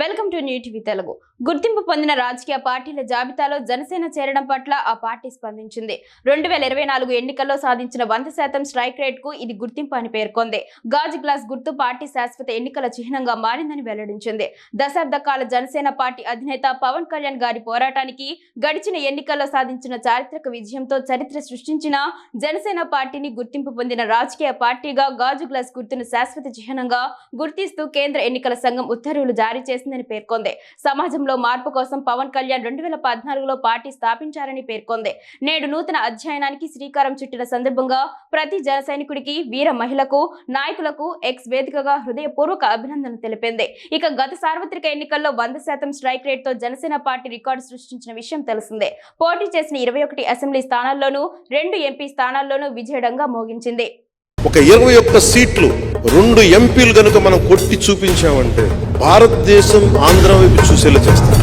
Welcome to new TV Telugu. గుర్తింపు పొందిన రాజకీయ పార్టీల జాబితాలో జనసేన చేరడం పట్ల ఆ పార్టీ స్పందించింది. 2024 ఎన్నికల్లో సాధించిన 100% స్ట్రైక్ రేట్ కు ఇది గుర్తింపు అని పేర్కొంది. గాజు గ్లాస్ గుర్తు పార్టీ శాశ్వత ఎన్నికల చిహ్నంగా మారిందని వెల్లడించింది. దశాబ్ద కాల జనసేన పార్టీ అధినేత పవన్ కళ్యాణ్ గారి పోరాటానికి గడిచిన ఎన్నికల్లో సాధించిన చారిత్రక విజయంతో చరిత్ర సృష్టించిన జనసేన పార్టీని గుర్తింపు పొందిన రాజకీయ పార్టీగా గాజు గ్లాస్ గుర్తును శాశ్వత చిహ్నంగా గుర్తిస్తూ కేంద్ర ఎన్నికల సంఘం ఉత్తర్వులు జారీ చేసిందని పేర్కొంది. సమాజంలో మార్పు కోసం పవన్ కళ్యాణ్ 2014లో పార్టీ స్థాపించారని పేర్కొంది. నేడు నూతన అధ్యాయానికి శ్రీకారం చుట్టిన సందర్భంగా ప్రతి జన సైనికుడికి, వీర మహిళకు, నాయకులకు ఎక్స్ వేదికగా హృదయపూర్వక అభినందనలు తెలిపింది. ఇక గత సార్వత్రిక ఎన్నికల్లో 100% స్ట్రైక్ రేట్ తో జనసేన పార్టీ రికార్డు సృష్టించిన విషయం తెలిసిందే. పోటీ చేసిన 21 అసెంబ్లీ స్థానాల్లోనూ 2 ఎంపీ స్థానాల్లోనూ విజయడంగా మోగించింది. ఒక 21 సీట్లు 2 ఎంపీలు గనుక మనం కొట్టి చూపించామంటే భారతదేశం ఆంధ్ర వైపు చూసేలా చేస్తాం.